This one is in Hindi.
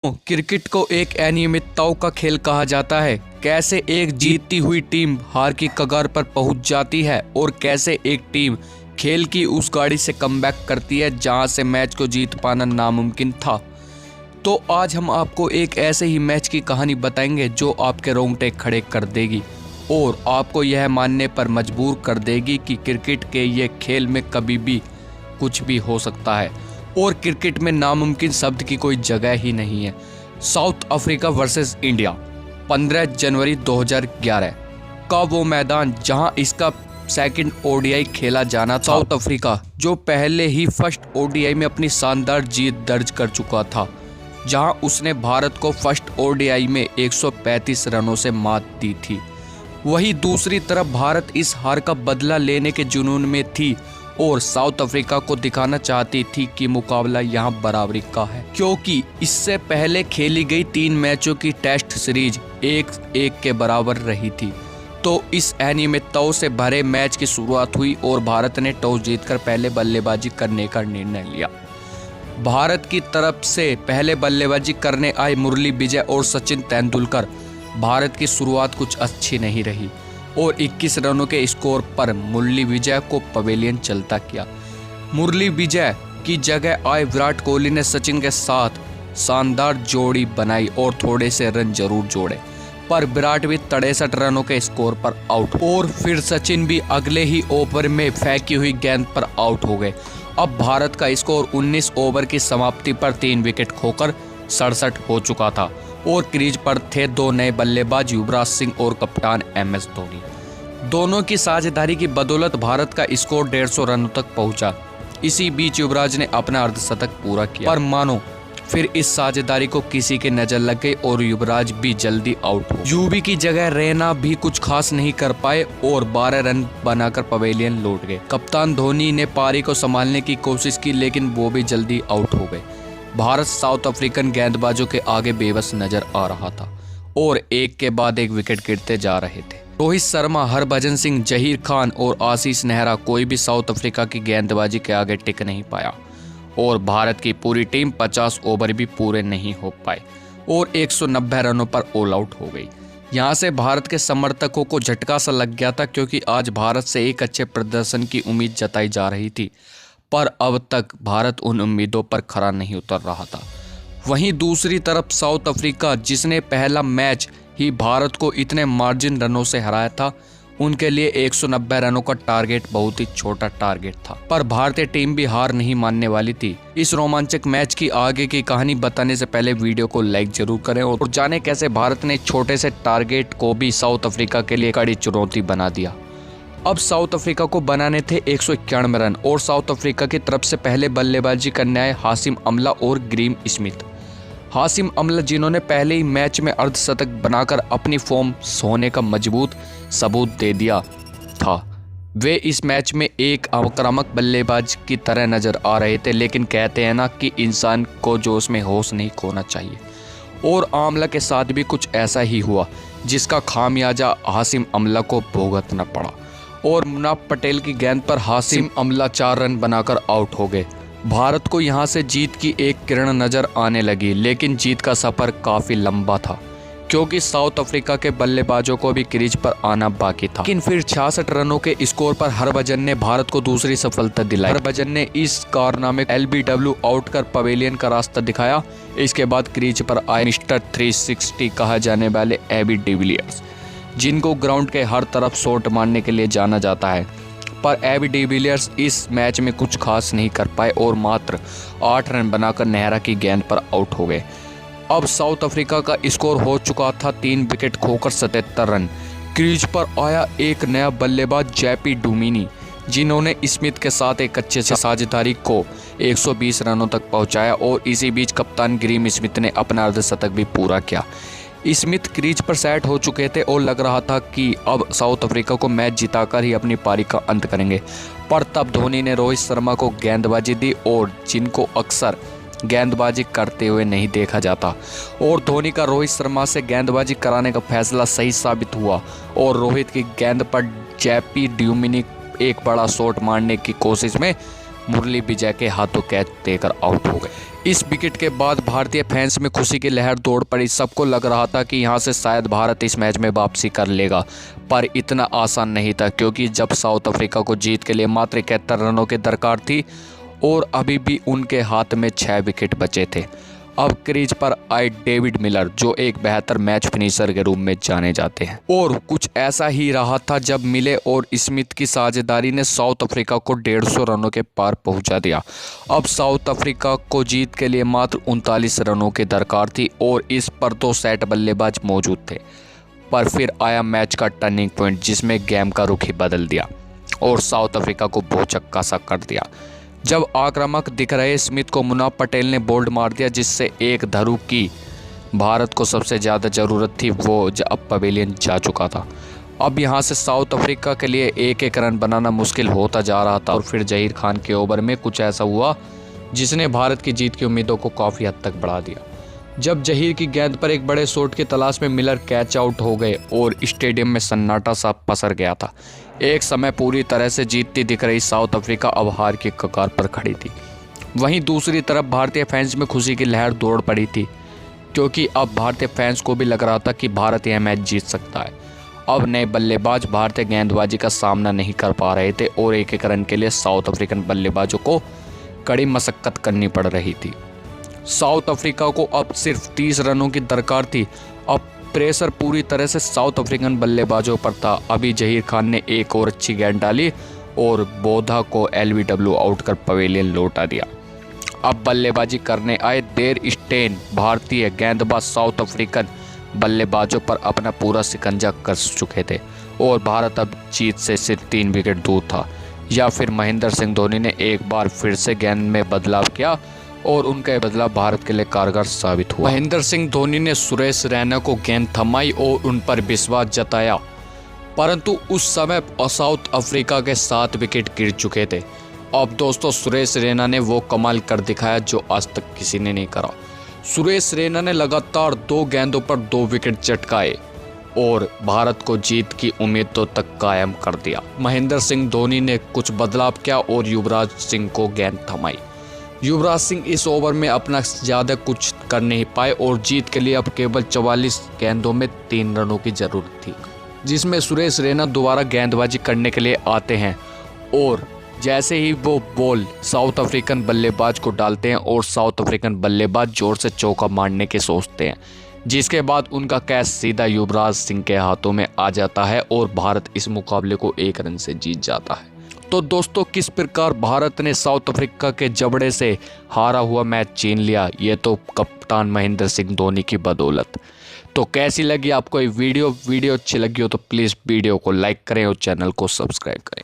क्रिकेट को एक अनियमितताओं का खेल कहा जाता है। कैसे एक जीतती हुई टीम हार की कगार पर पहुंच जाती है और कैसे एक टीम खेल की उस गाड़ी से कमबैक करती है जहां से मैच को जीत पाना नामुमकिन था। तो आज हम आपको एक ऐसे ही मैच की कहानी बताएंगे जो आपके रोंगटे खड़े कर देगी और आपको यह मानने पर मजबूर कर देगी कि क्रिकेट के ये खेल में कभी भी कुछ भी हो सकता है और क्रिकेट में नामुमकिन शब्द की कोई जगह ही नहीं है। साउथ अफ्रीका वर्सेस इंडिया 15 जनवरी 2011 का वो मैदान जहां इसका सेकंड ओडीआई खेला जाना था। साउथ अफ्रीका जो पहले ही फर्स्ट ओडीआई में अपनी शानदार जीत दर्ज कर चुका था, जहां उसने भारत को फर्स्ट ओडीआई में 135 रनों से मात दी थी। वहीं दूसरी तरफ भारत इस हार का बदला लेने के जुनून में थी और साउथ अफ्रीका को दिखाना चाहती थी कि मुकाबला यहां बराबरी का है, क्योंकि इससे पहले खेली गई 3 मैचों की टेस्ट सीरीज 1-1 के बराबर रही थी। तो इस अनियमितताओं से भरे मैच की शुरुआत हुई और भारत ने टॉस जीतकर पहले बल्लेबाजी करने का निर्णय लिया। भारत की तरफ से पहले बल्लेबाजी करने आए मुरली विजय और सचिन तेंदुलकर। भारत की शुरुआत कुछ अच्छी नहीं रही और 21 रनों के स्कोर पर मुरली विजय को पवेलियन चलता किया। मुरली विजय की जगह आए विराट कोहली ने सचिन के साथ शानदार जोड़ी बनाई और थोड़े से रन जरूर जोड़े, पर विराट भी 63 रनों के स्कोर पर आउट और फिर सचिन भी अगले ही ओवर में फेंकी हुई गेंद पर आउट हो गए। अब भारत का स्कोर 19 ओवर की समाप्ति पर 3 विकेट खोकर 67 हो चुका था और क्रीज पर थे 2 नए बल्लेबाज युवराज सिंह और कप्तान MS धोनी। दोनों की साझेदारी की बदौलत भारत का स्कोर 150 रनों तक पहुंचा। इसी बीच युवराज ने अपना अर्धशतक पूरा किया, पर मानो फिर इस साझेदारी को किसी की नजर लग गई और युवराज भी जल्दी आउट हो। युवी की जगह रैना भी कुछ खास नहीं कर पाए और 12 रन बनाकर पवेलियन लौट गए। कप्तान धोनी ने पारी को संभालने की कोशिश की, लेकिन वो भी जल्दी आउट हो गए। भारत साउथ अफ्रीकन गेंदबाजों के आगे बेबस नजर आ रहा था और एक के बाद एक विकेट गिरते जा रहे थे। रोहित शर्मा, हरभजन सिंह, जहीर खान और आशीष नेहरा कोई भी साउथ अफ्रीका की गेंदबाजी के आगे टिक नहीं पाया और भारत की पूरी टीम 50 ओवर भी पूरे नहीं हो पाए और 190 रनों पर ऑल आउट हो गई। यहाँ से भारत के समर्थकों को झटका सा लग गया था, क्योंकि आज भारत से एक अच्छे प्रदर्शन की उम्मीद जताई जा रही थी, पर अब तक भारत उन उम्मीदों पर खरा नहीं उतर रहा था। वहीं दूसरी तरफ साउथ अफ्रीका, जिसने पहला मैच ही भारत को इतने मार्जिन रनों से हराया था, उनके लिए 190 रनों का टारगेट बहुत ही छोटा टारगेट था। पर भारतीय टीम भी हार नहीं मानने वाली थी। इस रोमांचक मैच की आगे की कहानी बताने से पहले वीडियो को लाइक जरूर करें और जाने कैसे भारत ने छोटे से टारगेट को भी साउथ अफ्रीका के लिए कड़ी चुनौती बना दिया। अब साउथ अफ्रीका को बनाने थे 191 रन और साउथ अफ्रीका की तरफ से पहले बल्लेबाजी करने आए हाशिम अमला और ग्रीम स्मिथ। हाशिम अमला, जिन्होंने पहले ही मैच में अर्धशतक बनाकर अपनी फॉर्म होने का मजबूत सबूत दे दिया था, वे इस मैच में एक आक्रामक बल्लेबाज की तरह नजर आ रहे थे। लेकिन कहते हैं ना कि इंसान को जोश में होश नहीं खोना चाहिए, और आमला के साथ भी कुछ ऐसा ही हुआ, जिसका खामियाजा हाशिम अमला को भुगतना पड़ा और मुनाफ पटेल की गेंद पर हाशिम अमला 4 रन बनाकर आउट हो गए। भारत को यहां से जीत की एक किरण नजर आने लगी, लेकिन जीत का सफर काफी लंबा था, क्योंकि साउथ अफ्रीका के बल्लेबाजों को भी क्रीज पर आना बाकी था। लेकिन फिर 66 रनों के स्कोर पर हरभजन ने भारत को दूसरी सफलता दिलाई। हरभजन ने इस कारनामे LBW आउट कर पवेलियन का रास्ता दिखाया। इसके बाद क्रीज पर आए मिस्टर 360 कहा जाने वाले AB डिविलियर्स, जिनको ग्राउंड के हर तरफ शॉट मारने के लिए जाना जाता है, पर AB डिविलियर्स इस मैच में कुछ खास नहीं कर पाए और मात्र 8 रन बनाकर नेहरा की गेंद पर आउट हो गए। अब साउथ अफ्रीका का स्कोर हो चुका था 3 विकेट खोकर 77 रन। क्रीज पर आया एक नया बल्लेबाज JP डुमिनी, जिन्होंने स्मिथ के साथ एक अच्छे से साझेदारी को 120 रनों तक पहुंचाया और इसी बीच कप्तान ग्रीम स्मिथ ने अपना अर्धशतक भी पूरा किया। स्मिथ क्रीज पर सेट हो चुके थे और लग रहा था कि अब साउथ अफ्रीका को मैच जिताकर ही अपनी पारी का अंत करेंगे, पर तब धोनी ने रोहित शर्मा को गेंदबाजी दी, और जिनको अक्सर गेंदबाजी करते हुए नहीं देखा जाता, और धोनी का रोहित शर्मा से गेंदबाजी कराने का फैसला सही साबित हुआ और रोहित की गेंद पर JP डुमिनी एक बड़ा शॉट मारने की कोशिश में मुरली विजय के हाथों कैच देकर आउट हो गए। इस विकेट के बाद भारतीय फैंस में खुशी की लहर दौड़ पड़ी। सबको लग रहा था कि यहां से शायद भारत इस मैच में वापसी कर लेगा, पर इतना आसान नहीं था, क्योंकि जब साउथ अफ्रीका को जीत के लिए मात्र 71 रनों की दरकार थी और अभी भी उनके हाथ में 6 विकेट बचे थे। अब क्रीज पर आए डेविड मिलर, जो एक बेहतर मैच फिनिशर के रूप में जाने जाते हैं, और कुछ ऐसा ही रहा था जब मिले और स्मिथ की साझेदारी ने साउथ अफ्रीका को 150 रनों के पार पहुंचा दिया। अब साउथ अफ्रीका को जीत के लिए मात्र 39 रनों की दरकार थी और इस पर 2 सेट बल्लेबाज मौजूद थे। पर फिर आया मैच का टर्निंग पॉइंट, जिसमें गेम का रुख ही बदल दिया और साउथ अफ्रीका को भौचक्का सा कर दिया। जब आक्रामक दिख रहे स्मिथ को मुनाफ पटेल ने बोल्ड मार दिया, जिससे एक धरू की भारत को सबसे ज़्यादा ज़रूरत थी वो अब पवेलियन जा चुका था। अब यहां से साउथ अफ्रीका के लिए एक एक रन बनाना मुश्किल होता जा रहा था और फिर जहीर खान के ओवर में कुछ ऐसा हुआ जिसने भारत की जीत की उम्मीदों को काफ़ी हद तक बढ़ा दिया। जब जहीर की गेंद पर एक बड़े शॉट की तलाश में मिलर कैच आउट हो गए और स्टेडियम में सन्नाटा सा पसर गया था। एक समय पूरी तरह से जीतती दिख रही साउथ अफ्रीका अब हार की कगार पर खड़ी थी। वहीं दूसरी तरफ भारतीय फैंस में खुशी की लहर दौड़ पड़ी थी, क्योंकि अब भारतीय फैंस को भी लग रहा था कि भारत यह मैच जीत सकता है। अब नए बल्लेबाज भारतीय गेंदबाजी का सामना नहीं कर पा रहे थे और एक एक रन के लिए साउथ अफ्रीकन बल्लेबाजों को कड़ी मशक्कत करनी पड़ रही थी। साउथ अफ्रीका को अब सिर्फ 30 रनों की दरकार थी। अब प्रेशर पूरी तरह से साउथ अफ्रीकन बल्लेबाजों पर था। अभी जहीर खान ने एक और अच्छी गेंद डाली और बोधा को एलबीडब्ल्यू आउट कर पवेलियन लौटा दिया। अब बल्लेबाजी करने आए देर स्टेन भारतीय गेंदबाज साउथ अफ्रीकन बल्लेबाजों पर अपना पूरा शिकंजा कस चुके थे और भारत अब जीत से सिर्फ 3 विकेट दूर था। या फिर महेंद्र सिंह धोनी ने एक बार फिर से गेंद में बदलाव किया और उनका बदलाव भारत के लिए कारगर साबित हुआ। महेंद्र सिंह धोनी ने सुरेश रैना को गेंद थमाई और उन पर विश्वास जताया, परंतु उस समय साउथ अफ्रीका के 7 विकेट गिर चुके थे। अब दोस्तों सुरेश रैना ने वो कमाल कर दिखाया जो आज तक किसी ने नहीं करा। सुरेश रैना ने लगातार 2 गेंदों पर 2 विकेट चटकाए और भारत को जीत की उम्मीदों तक कायम कर दिया। महेंद्र सिंह धोनी ने कुछ बदलाव किया और युवराज सिंह को गेंद थमाई। युवराज सिंह इस ओवर में अपना ज़्यादा कुछ कर नहीं पाए और जीत के लिए अब केवल 44 गेंदों में 3 रनों की ज़रूरत थी, जिसमें सुरेश रैना दोबारा गेंदबाजी करने के लिए आते हैं और जैसे ही वो बॉल साउथ अफ्रीकन बल्लेबाज को डालते हैं और साउथ अफ्रीकन बल्लेबाज जोर से चौका मारने के सोचते हैं, जिसके बाद उनका कैच सीधा युवराज सिंह के हाथों में आ जाता है और भारत इस मुकाबले को 1 रन से जीत जाता है। तो दोस्तों किस प्रकार भारत ने साउथ अफ्रीका के जबड़े से हारा हुआ मैच छीन लिया, ये तो कप्तान महेंद्र सिंह धोनी की बदौलत। तो कैसी लगी आपको ये वीडियो अच्छी लगी हो तो प्लीज़ वीडियो को लाइक करें और चैनल को सब्सक्राइब करें।